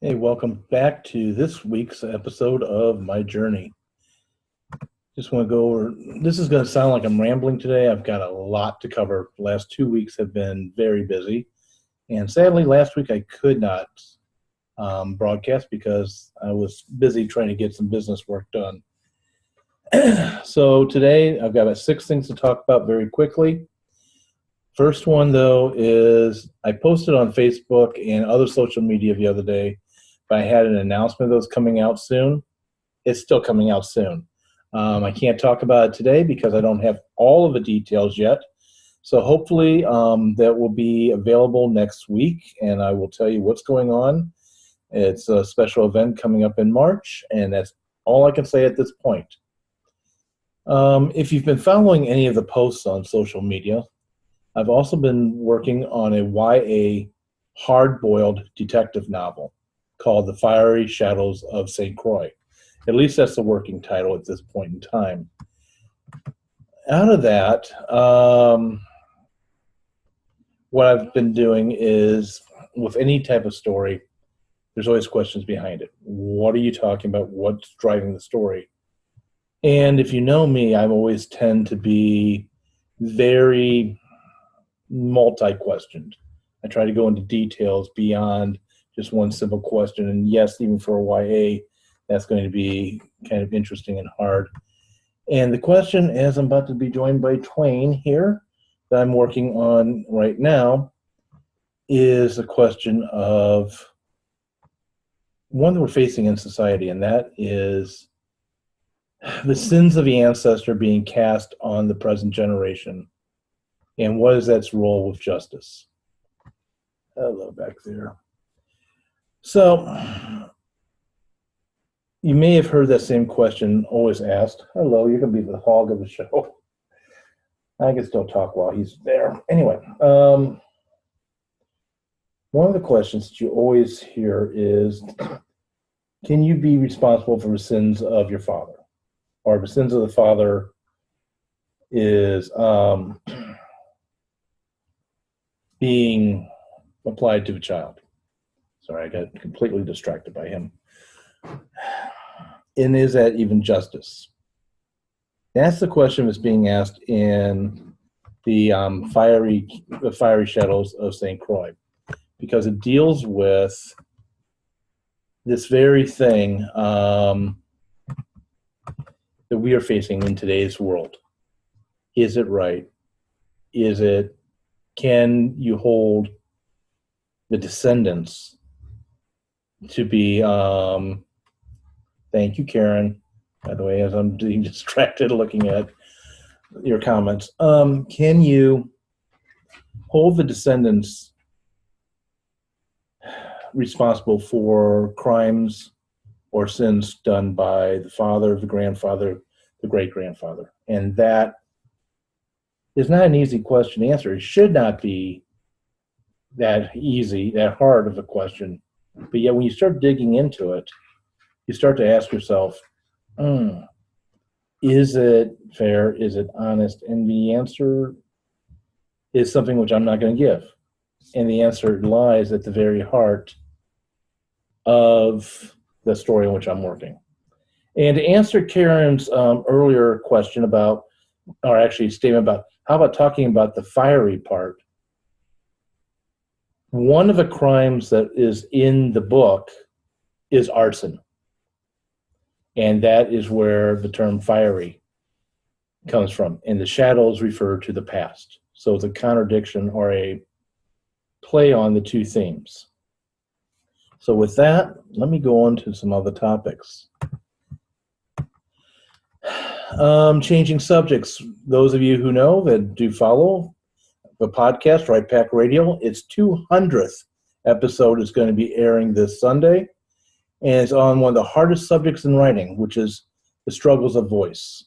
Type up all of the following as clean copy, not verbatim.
Hey, welcome back to this week's episode of My Journey. Just want to go over, this is going to sound like I'm rambling today. I've got a lot to cover. The last 2 weeks have been very busy. And sadly, last week I could not broadcast because I was busy trying to get some business work done. So today I've got about 6 things to talk about very quickly. First one, though, is I posted on Facebook and other social media the other day. I had an announcement that was coming out soon. It's still coming out soon. I can't talk about it today because I don't have all of the details yet. So hopefully that will be available next week, and I will tell you what's going on. It's a special event coming up in March, and that's all I can say at this point. If you've been following any of the posts on social media, I've also been working on a YA hard-boiled detective novel called The Fiery Shadows of St. Croix. At least that's the working title at this point in time. Out of that, what I've been doing is, with any type of story, there's always questions behind it. What are you talking about? What's driving the story? And if you know me, I always tend to be very multi-questioned. I try to go into details beyond just one simple question. And yes, even for a YA, that's going to be kind of interesting and hard. And the question, as I'm about to be joined by Twain here, that I'm working on right now, is a question of one that we're facing in society, and that is the sins of the ancestor being cast on the present generation. And what is that's role with justice? Hello back there. So, you may have heard that same question always asked. Hello, you're going to be the hog of the show. I can still talk while he's there. Anyway, one of the questions that you always hear is, can you be responsible for the sins of your father? Or the sins of the father is being applied to the child. Sorry, I got completely distracted by him. And is that even justice? That's the question that's being asked in the fiery shadows of St. Croix, because it deals with this very thing that we are facing in today's world. Is it right? Can you hold the descendants to be, thank you, Karen, by the way, as I'm being distracted looking at your comments. Can you hold the descendants responsible for crimes or sins done by the father, the grandfather, the great-grandfather? And that is not an easy question to answer. It should not be that easy, that hard of a question. But yet when you start digging into it, you start to ask yourself, is it fair? Is it honest? And the answer is something which I'm not going to give. And the answer lies at the very heart of the story in which I'm working. And to answer Karen's earlier question about, or actually statement about, how about talking about the fiery part? One of the crimes that is in the book is arson. And that is where the term fiery comes from. And the shadows refer to the past. So it's a contradiction or a play on the two themes. So with that, let me go on to some other topics. Changing subjects. Those of you who know that do follow the podcast, Right Pack Radio, its 200th episode is going to be airing this Sunday. And it's on one of the hardest subjects in writing, which is the struggles of voice.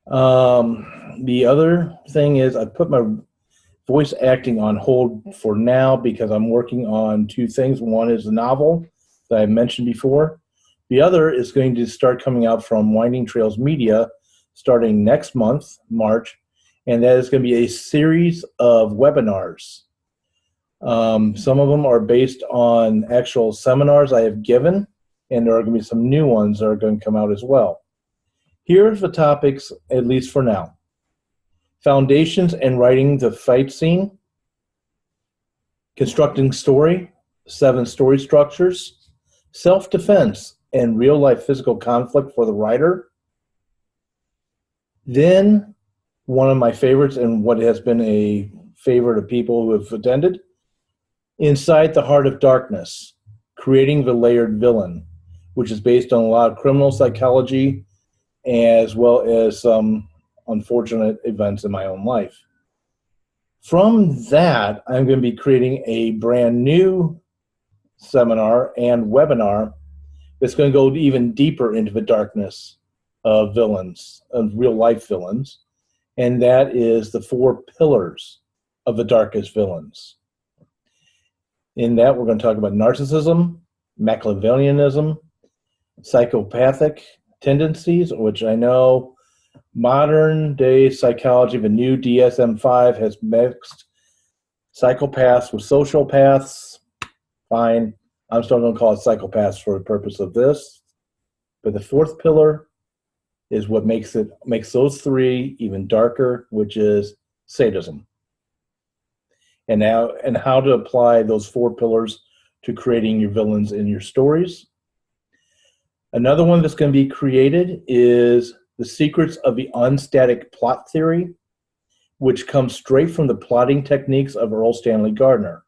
The other thing is I put my voice acting on hold for now because I'm working on 2 things. One is a novel that I mentioned before. The other is going to start coming out from Winding Trails Media starting next month, March, and that is going to be a series of webinars Some of them are based on actual seminars I have given, and there are going to be some new ones that are going to come out as well. Here's the topics, at least for now. Foundations and writing the fight scene, constructing story, 7 story structures, self-defense and real-life physical conflict for the writer. Then, one of my favorites and what has been a favorite of people who have attended, Inside the Heart of Darkness, creating the layered villain, which is based on a lot of criminal psychology as well as some unfortunate events in my own life. From that, I'm going to be creating a brand new seminar and webinar that's going to go even deeper into the darkness of villains, of real life villains, and that is the 4 pillars of the darkest villains. In that, we're going to talk about narcissism, Machiavellianism, psychopathic tendencies, which I know modern day psychology, the new DSM-5 has mixed psychopaths with sociopaths. Fine. I'm still going to call it psychopaths for the purpose of this. But the 4th pillar is what makes those 3 even darker, which is sadism. And how to apply those 4 pillars to creating your villains in your stories. Another one that's going to be created is the secrets of the unstatic plot theory, which comes straight from the plotting techniques of Earl Stanley Gardner.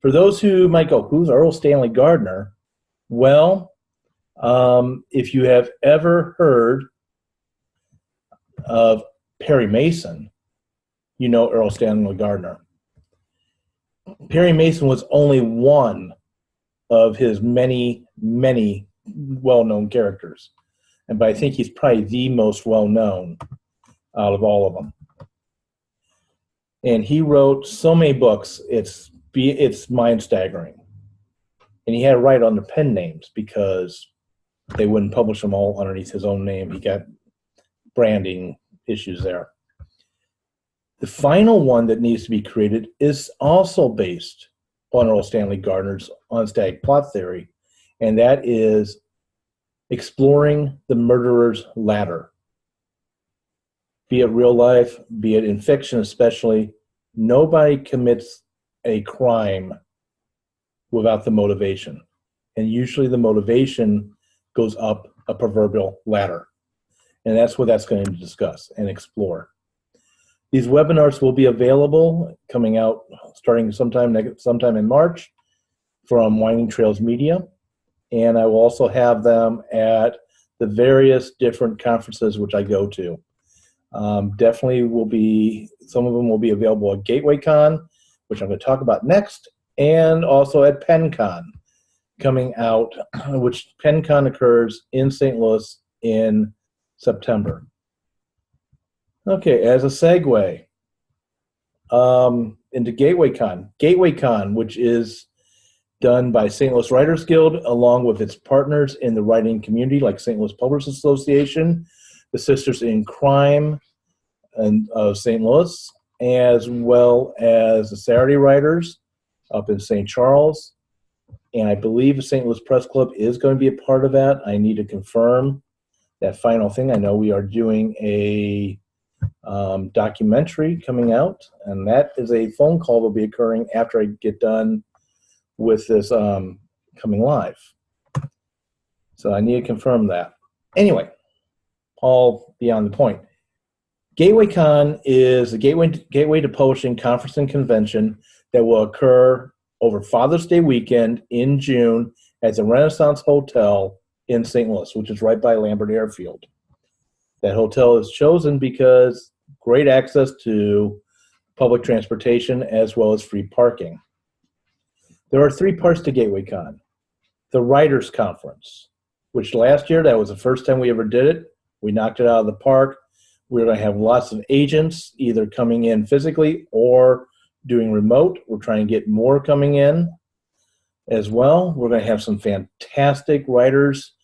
For those who might go, who's Earl Stanley Gardner? Well, if you have ever heard of Perry Mason, you know Earl Stanley Gardner. Perry Mason was only one of his many, many well-known characters. But I think he's probably the most well-known out of all of them. And he wrote so many books, it's mind-staggering. And he had to write under pen names because they wouldn't publish them all underneath his own name. He got branding issues there. The final one that needs to be created is also based on Earl Stanley Gardner's unstatic plot theory, and that is exploring the murderer's ladder. Be it real life, be it in fiction especially, nobody commits a crime without the motivation. And usually the motivation goes up a proverbial ladder. And that's what that's going to discuss and explore. These webinars will be available coming out starting sometime in March from Winding Trails Media. And I will also have them at the various different conferences which I go to. Definitely will be, some of them will be available at GatewayCon, which I'm going to talk about next, and also at PennCon coming out, which PennCon occurs in St. Louis in September. Okay, as a segue into GatewayCon. GatewayCon, which is done by St. Louis Writers Guild, along with its partners in the writing community, like St. Louis Publishers Association, the Sisters in Crime of St. Louis, as well as the Saturday Writers up in St. Charles. And I believe the St. Louis Press Club is going to be a part of that. I need to confirm that final thing. I know we are doing a documentary coming out, and that is a phone call that will be occurring after I get done with this coming live. So I need to confirm that. Anyway, all beyond the point. GatewayCon is a Gateway to Publishing conference and convention that will occur over Father's Day weekend in June at the Renaissance Hotel in St. Louis, which is right by Lambert Airfield. That hotel is chosen because great access to public transportation as well as free parking. There are 3 parts to GatewayCon. The Writers Conference, which last year, that was the first time we ever did it. We knocked it out of the park. We're going to have lots of agents either coming in physically or doing remote. We're trying to get more coming in as well. We're going to have some fantastic writers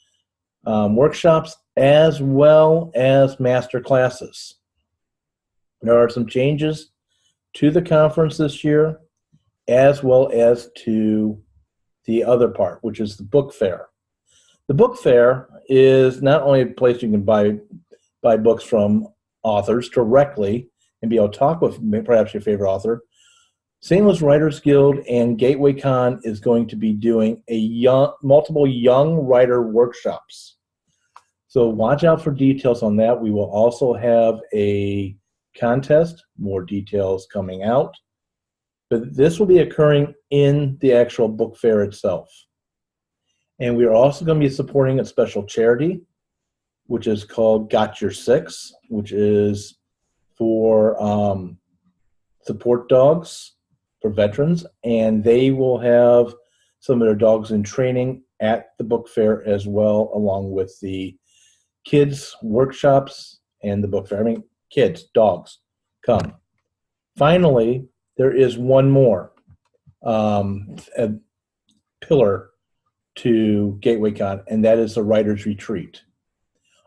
workshops as well as master classes. There are some changes to the conference this year. as well as to the other part, which is the book fair. The book fair is not only a place you can buy books from authors directly and be able to talk with perhaps your favorite author. St. Louis Writers Guild and Gateway Con is going to be doing multiple young writer workshops. So watch out for details on that. We will also have a contest, more details coming out. But this will be occurring in the actual book fair itself. And we are also going to be supporting a special charity, which is called Got Your Six, which is for support dogs for veterans. And they will have some of their dogs in training at the book fair as well, along with the kids' workshops and the book fair. I mean, kids, dogs, come. Finally, there is one more a pillar to Gateway Con, and that is the Writers Retreat.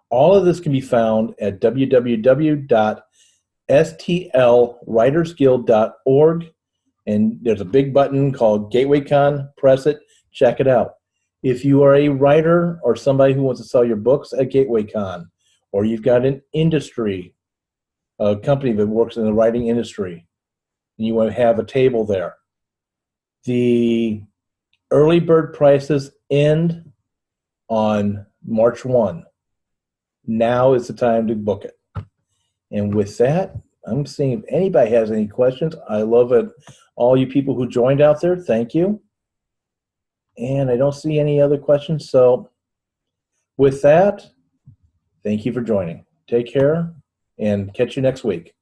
All of this can be found at www.stlwritersguild.org, and there's a big button called Gateway Con. Press it, check it out. If you are a writer or somebody who wants to sell your books at Gateway Con, or you've got an industry, a company that works in the writing industry, and you want to have a table there, the early bird prices end on March 1. Now is the time to book it. And with that, I'm seeing if anybody has any questions. I love it. All you people who joined out there, thank you. And I don't see any other questions. So with that, thank you for joining. Take care and catch you next week.